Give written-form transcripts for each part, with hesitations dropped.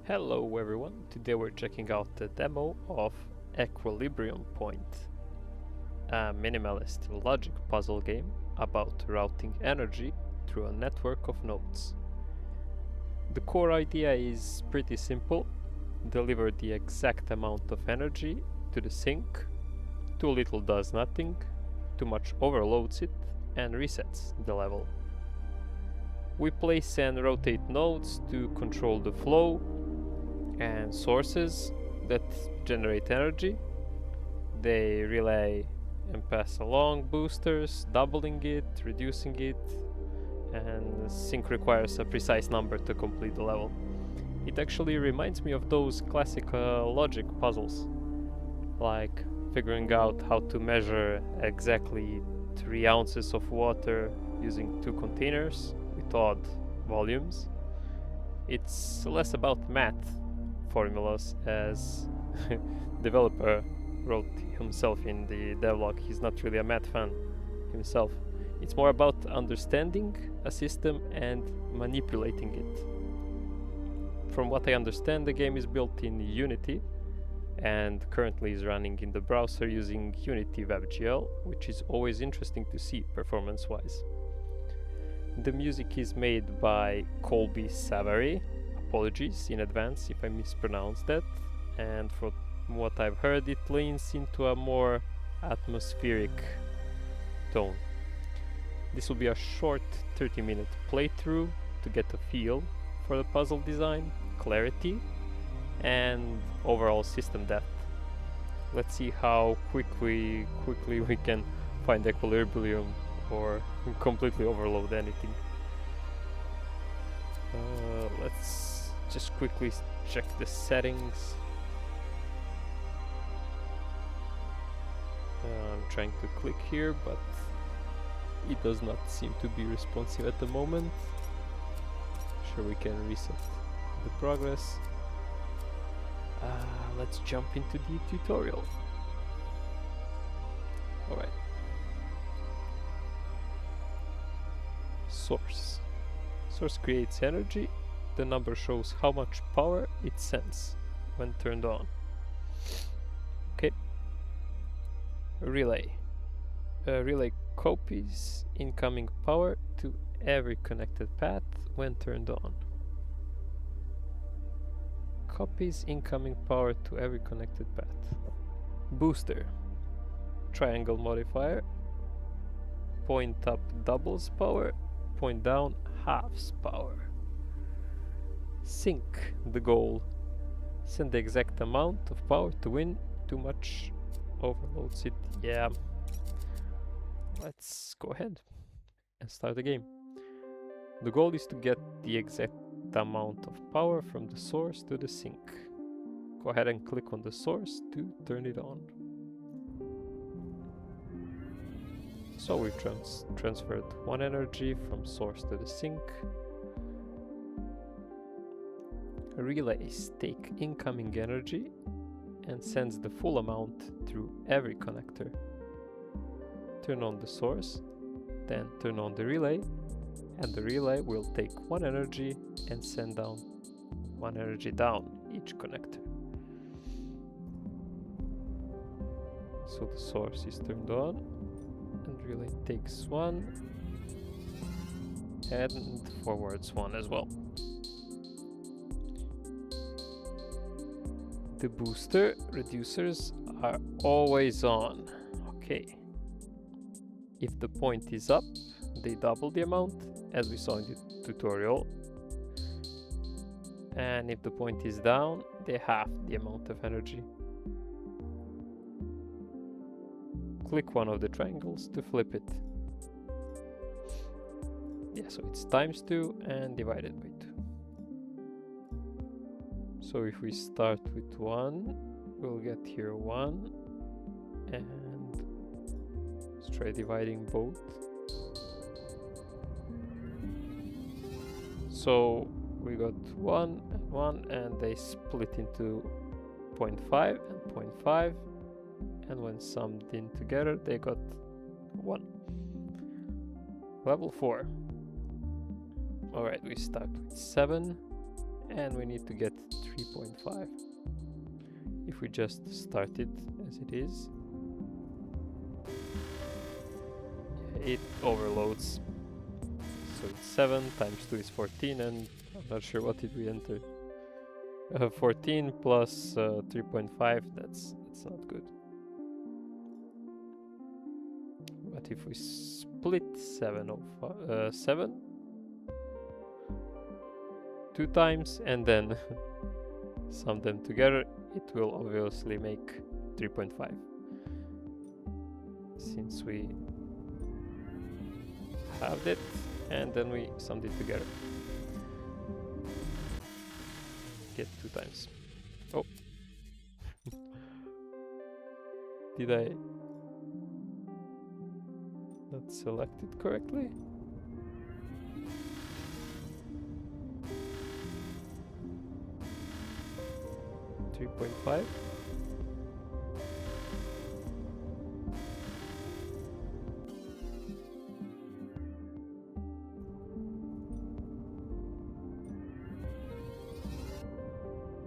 Hello everyone, today we're checking out the demo of Equilibrium Point, a minimalist logic puzzle game about routing energy through a network of nodes. The core idea is pretty simple: deliver the exact amount of energy to the sink. Too little does nothing, too much overloads it and resets the level. We place and rotate nodes to control the flow and sources that generate energy. They relay and pass along boosters, doubling it, reducing it, and sync requires a precise number to complete the level. It actually reminds me of those classic logic puzzles, like figuring out how to measure exactly 3 ounces of water using 2 containers with odd volumes. It's less about math formulas, as developer wrote himself in the devlog. He's not really a math fan himself. It's more about understanding a system and manipulating it. From what I understand, the game is built in Unity and currently is running in the browser using Unity WebGL, which is always interesting to see performance-wise. The music is made by Colby Savary. Apologies in advance if I mispronounced that, and from what I've heard, it leans into a more atmospheric tone. This will be a short 30-minute playthrough to get a feel for the puzzle design, clarity, and overall system depth. Let's see how quickly we can find equilibrium or completely overload anything. Let's just quickly check the settings. I'm trying to click here, but it does not seem to be responsive at the moment. Sure, we can reset the progress. Let's jump into the tutorial. Alright. Source. Source creates energy. The number shows how much power it sends when turned on. Okay. Relay. Relay copies incoming power to every connected path when turned on. Copies incoming power to every connected path. Booster. Triangle modifier. Point up doubles power. Point down halves power. Sync the goal. Send the exact amount of power to win. Too much overloads it. Yeah. Let's go ahead and start the game. The goal is to get the exact amount of power from the source to the sink. Go ahead and click on the source to turn it on. So we've transferred 1 energy from source to the sink. Relays take incoming energy and sends the full amount through every connector. Turn on the source, then turn on the relay, and the relay will take 1 energy and send down 1 energy down each connector. So the source is turned on, and relay takes 1 and forwards 1 as well. The booster reducers are always on. Okay. If the point is up, they double the amount, as we saw in the tutorial. And if the point is down, they halve the amount of energy. Click one of the triangles to flip it. Yeah, so it's ×2 and divided by 2. So if we start with 1, we'll get here 1, and let's try dividing both. So we got 1 and 1, and they split into 0.5 and 0.5, and when summed in together they got 1. Level 4. Alright, we start with 7, and we need to get 3.5. If we just start it as it is, it overloads. So it's 7 times 2 is 14, and I'm not sure what did we enter. 14 plus 3.5, that's not good. But if we split 7 2 times and then sum them together, it will obviously make 3.5. Since we halved it and then we summed it together. Get 2 times. Oh. Did I not select it correctly? $3.5.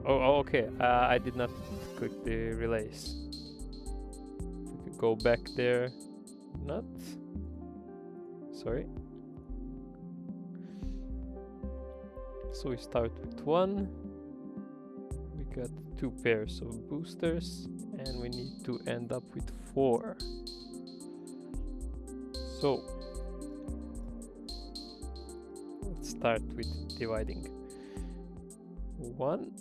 Oh, okay. I did not click the relays. If we could go back there. Not. Sorry. So we start with 1. We got 2 pairs of boosters, and we need to end up with 4. So let's start with dividing. 1.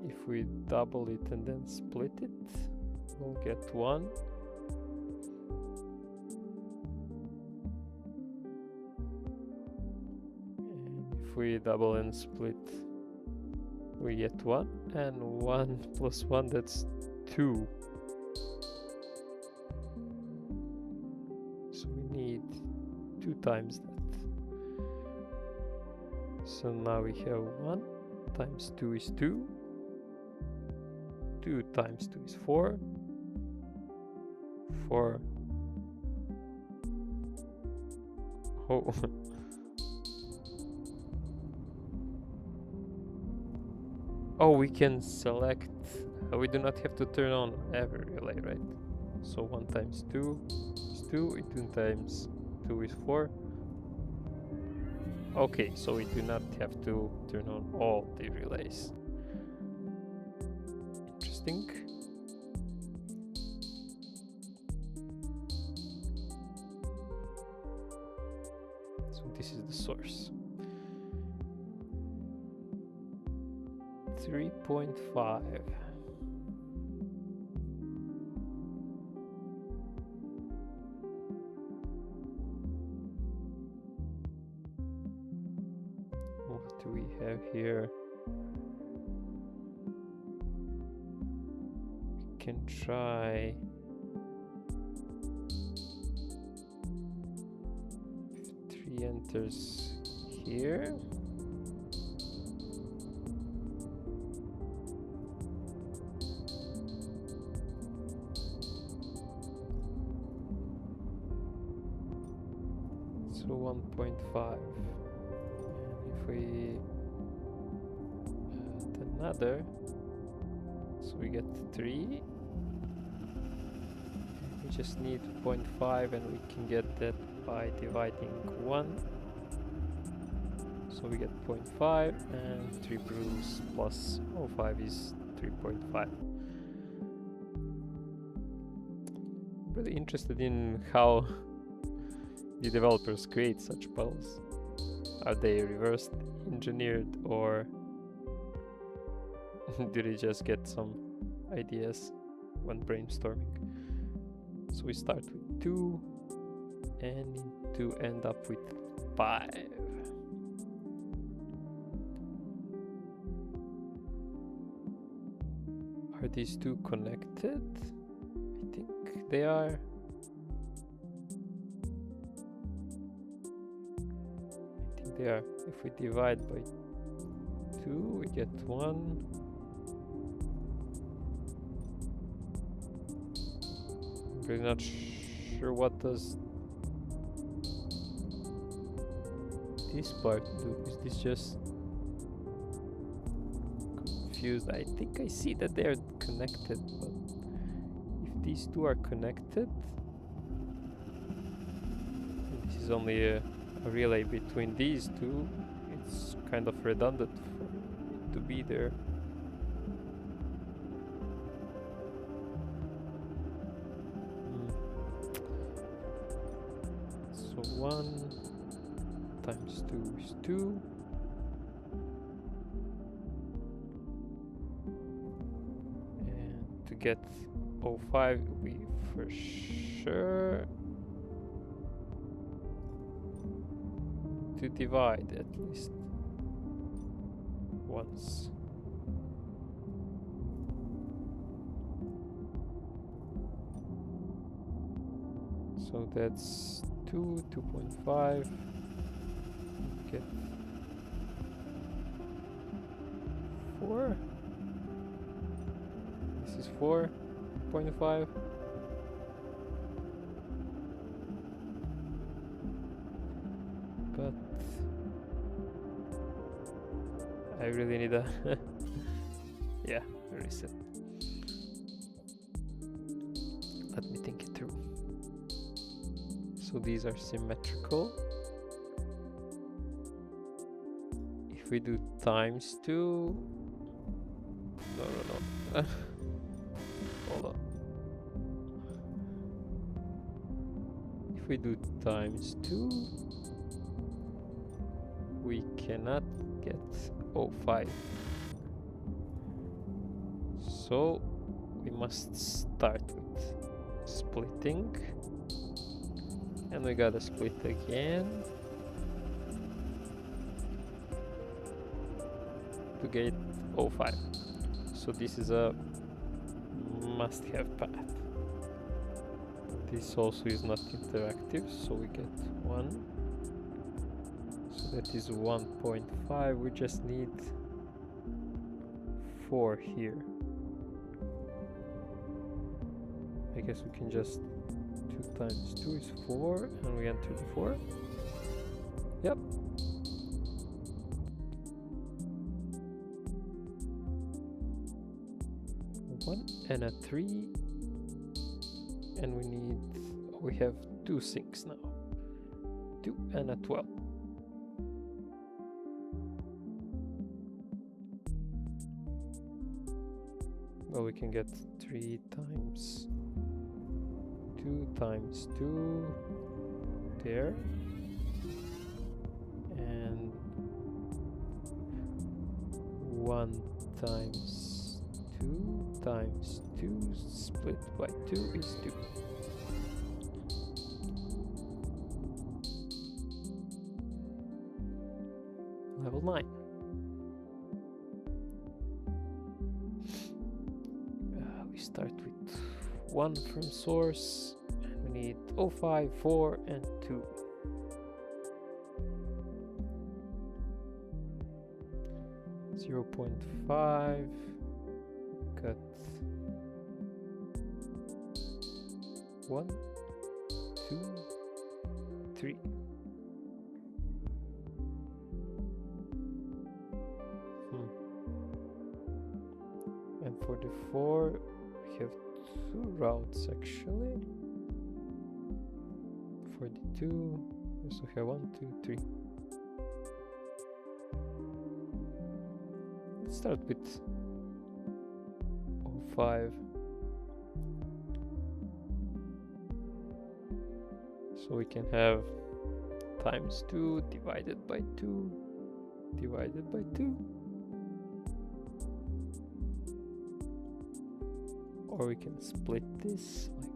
If we double it and then split it, we'll get 1. And if we double and split, we get 1. And 1 plus 1, that's 2. So we need 2 times that. So now we have 1 times 2 is 2. 2 times 2 is 4. 4. Oh. Oh, we can select. We do not have to turn on every relay, right? So 1 times 2 is 2. 2 times 2 is 4. Okay, so we do not have to turn on all the relays. Interesting. So this is the source. 3.5. What do we have here? We can try 3 enters here. So 1.5. And if we add another, so we get 3. We just need 0.5, and we can get that by dividing 1. So we get 0.5, and 3 brews plus 0.5 is 3.5. Really interested in how the developers create such puzzles. Are they reverse engineered, or do they just get some ideas when brainstorming? So we start with 2 and need to end up with 5. Are these two connected? I think they are. I think they are. If we divide by 2, we get 1. Really not sure what does this part do. Is this just confused? I think I see that they're connected, but if these two are connected, and this is only a relay between these two, it's kind of redundant for it to be there. So 1 times 2 is 2. And to get 05, we for sure to divide at least once. So that's 2.5. Get 4. This is 4.5. But I really need a yeah, reset. Let me think it through. So these are symmetrical. If we do times 2, no. Hold on. If we do times 2, we cannot get 05. So we must start with splitting. And we gotta split again to get 05. So this is a must-have path. This also is not interactive, so we get 1. So that is 1.5. We just need 4 here. I guess we can just 2 times 2 is 4, and we enter the 4. Yep. One and a 3, and we have 2 sinks now. 2 and a 12. Well, we can get 3 times 2 times 2 there, and 1 times 2 times 2 split by 2 is 2. Level 9. We start with 1 from source, and we need 05, 4, and 2. Zero 0.5, cut 1, 2, 3. And for the 4, we have 2 routes actually. For the 2, we also have 1, 2, 3. Let's start with 05. So we can have times 2 divided by 2 divided by 2. Or we can split this like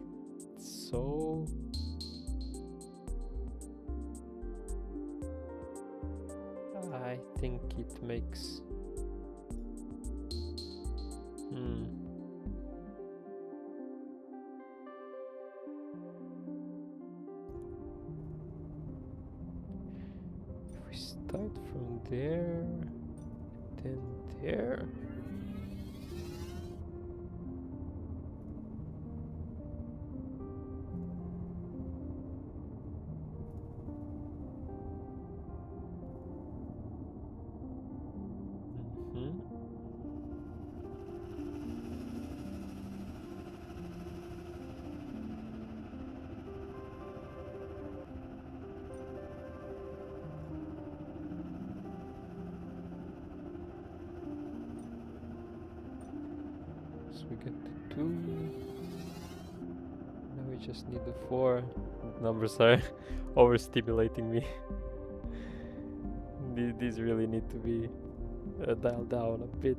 so. I think it makes if we start from there, then there. So we get the 2. Now we just need the 4. Numbers are overstimulating me. These really need to be dialed down a bit.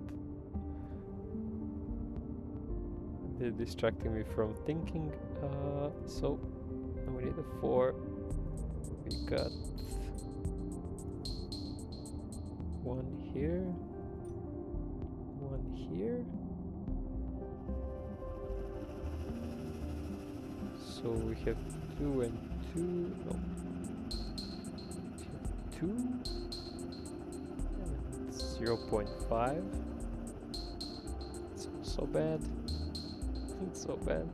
They're distracting me from thinking. So now we need a 4. We got 1 here, 1 here. So we have 2 and 2. No. 2. And 0.5. It's so bad. It's so bad.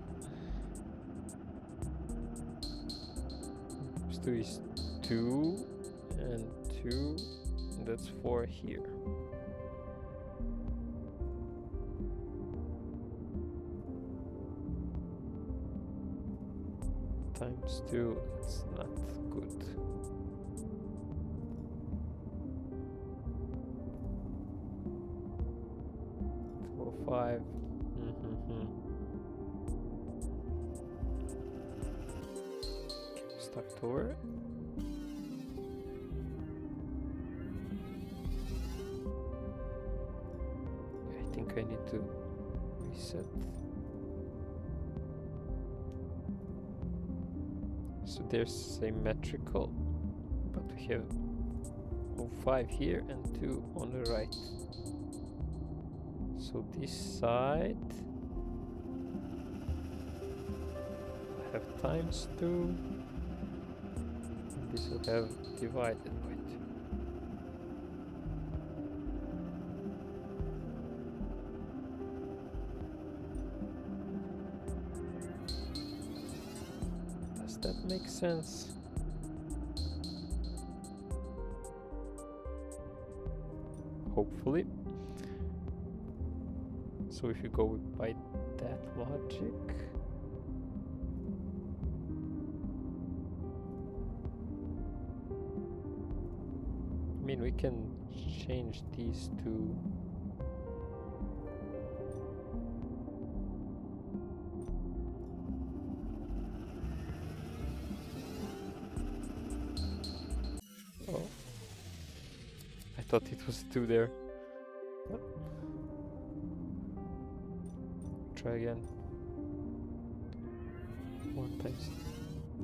2 is 2 and 2. And that's 4 here. Times 2, it's not good. 5. Start over. I think I need to reset. So there's symmetrical, but we have 5 here and 2 on the right. So this side will have times 2, and this will have divided by 2. Does that make sense? Hopefully. So if you go by that logic, I mean, we can change these two. Oh, I thought it was 2 there. Try again.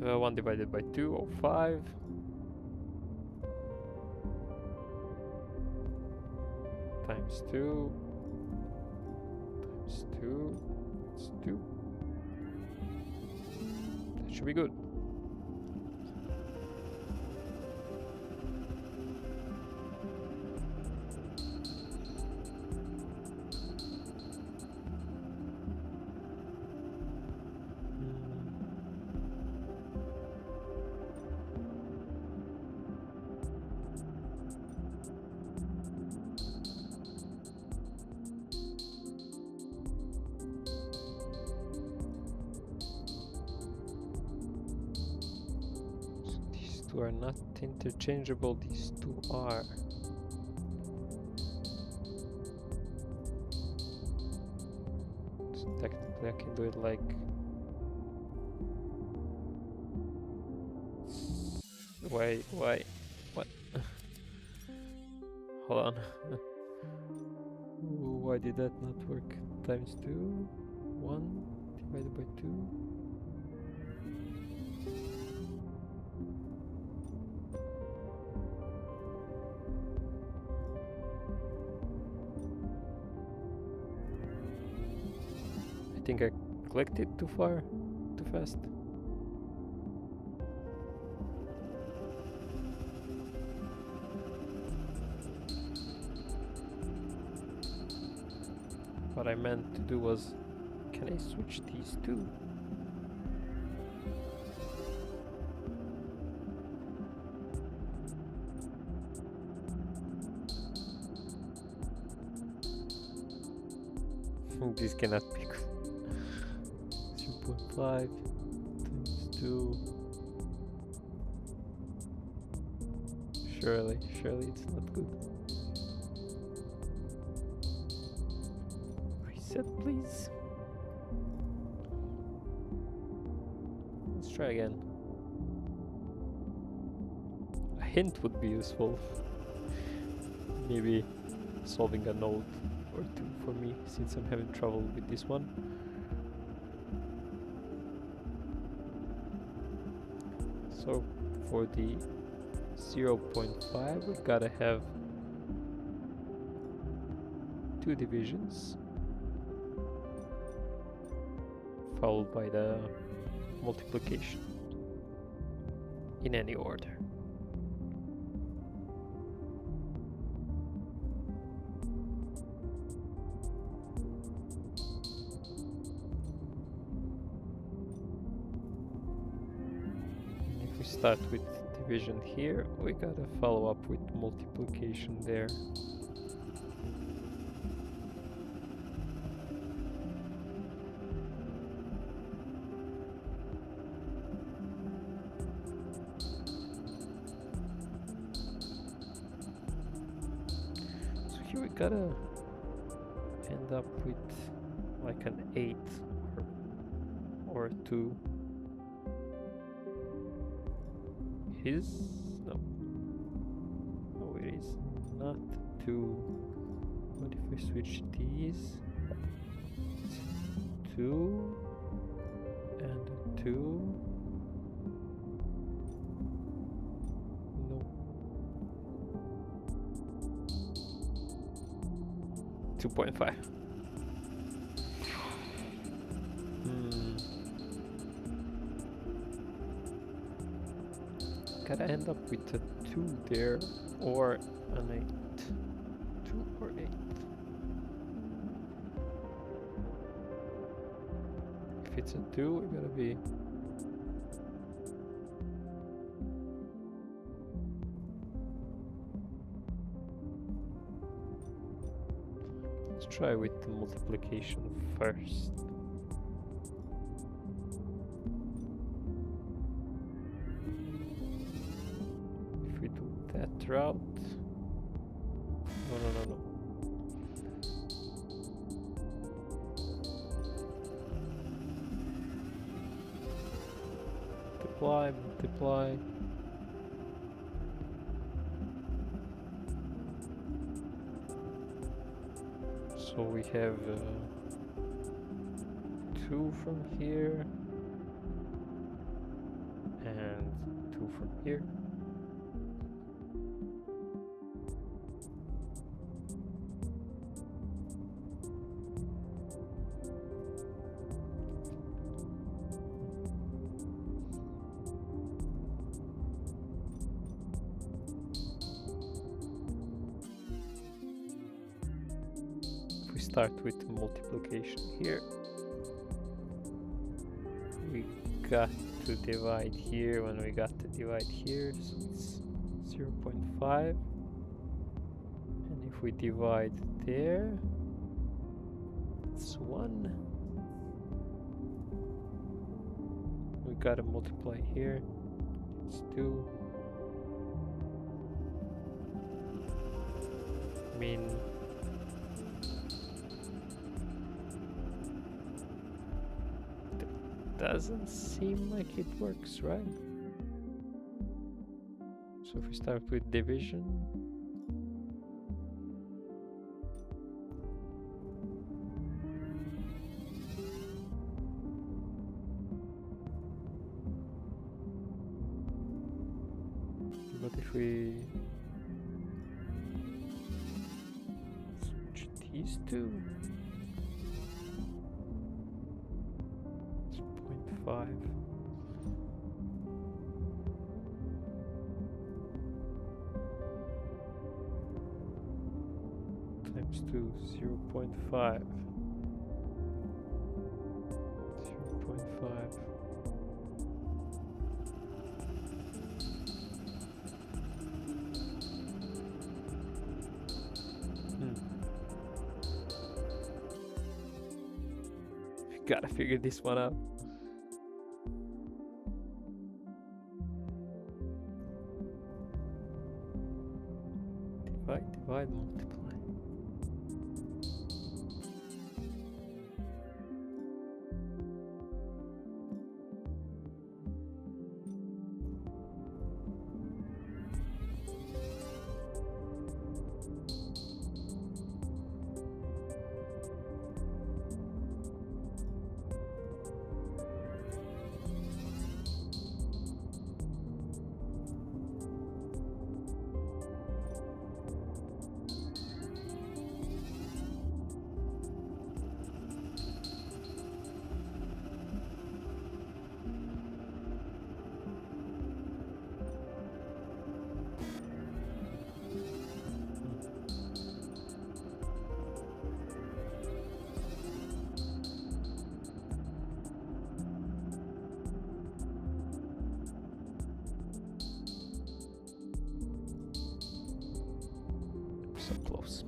1 divided by 2, or 5. Times 2. Times 2. It's 2. That should be good. Are not interchangeable, these 2 are. So technically I can do it like why what hold on. Why did that not work? Times 2, 1 divided by 2. I think I clicked it too far, too fast. What I meant to do was, can I switch these two? This cannot be good. 0.5 times 2. Surely it's not good. Reset, please. try again. A hint would be useful. Maybe solving a node or two for me, since I'm having trouble with this one. So for the 0.5 we gotta have 2 divisions followed by the multiplication in any order. If we start with division here, we gotta follow up with multiplication there. So here we gotta end up with like an 8 or 2. It is? No. No, it is not 2. What if we switch these? It's 2 and 2. No. 2.5. Gotta end up with a 2 there, or an 8. 2 or 8. If it's a 2, we gotta be... Let's try with the multiplication first. That route. No. Multiply. So we have 2 from here and 2 from here. Start with multiplication here. We got to divide here when we got to divide here, so it's 0.5. And if we divide there, it's 1. We gotta multiply here, it's 2. I mean, doesn't seem like it works, right? So if we start with division, but if we switch these two, 5. Times 2, 0.5. 0.5. Gotta figure this one out. Divide, multiply. so close.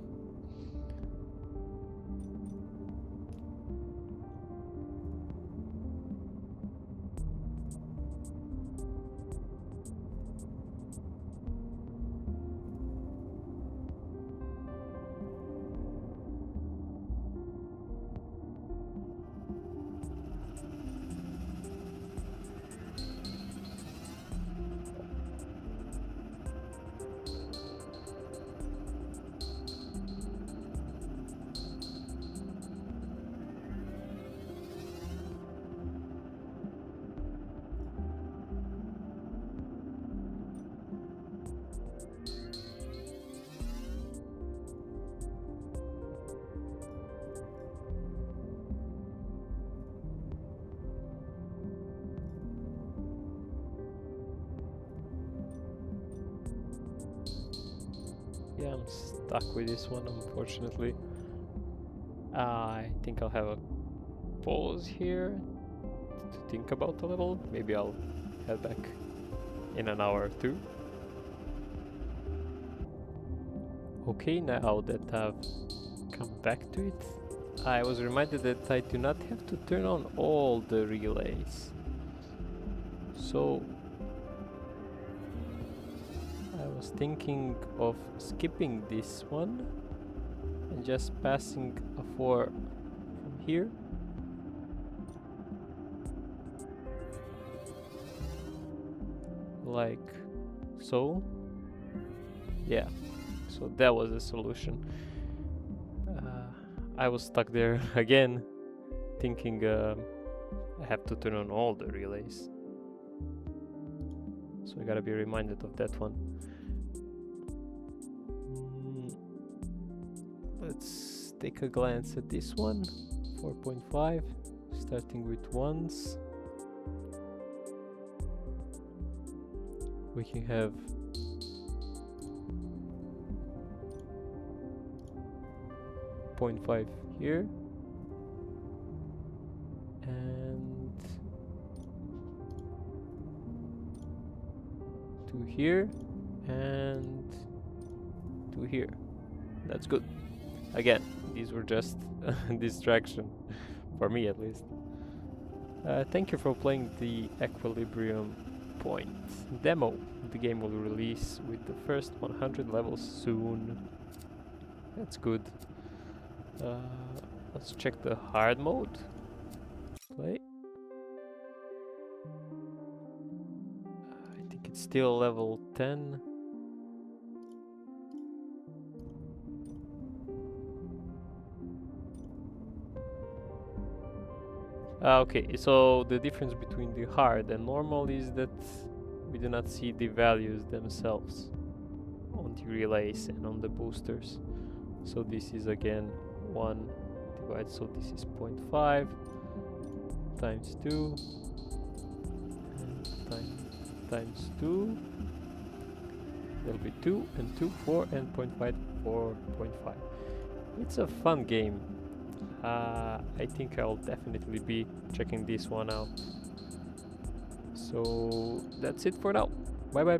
Yeah, I'm stuck with this one, unfortunately. I think I'll have a pause here to think about the level. Maybe I'll head back in an hour or two. Okay, now that I've come back to it, I was reminded that I do not have to turn on all the relays. So I was thinking of skipping this one and just passing a 4 from here. Like so. Yeah, so that was the solution. I was stuck there again, thinking I have to turn on all the relays. So I gotta be reminded of that one. Let's take a glance at this one. 4.5, starting with ones. We can have .5 here and 2 here and 2 here. That's good. Again, these were just a distraction for me at least. Thank you for playing the Equilibrium Point demo. The game will release with the first 100 levels soon. That's good. Let's check the hard mode. Play. I think it's still level 10. Okay, so the difference between the hard and normal is that we do not see the values themselves on the relays and on the boosters. So this is again 1 divided, so this is 0.5 times 2 and times 2. That'll be 2 and 2, 4 and 0.5, 4.5. It's a fun game. I think I'll definitely be checking this one out. So that's it for now. Bye bye.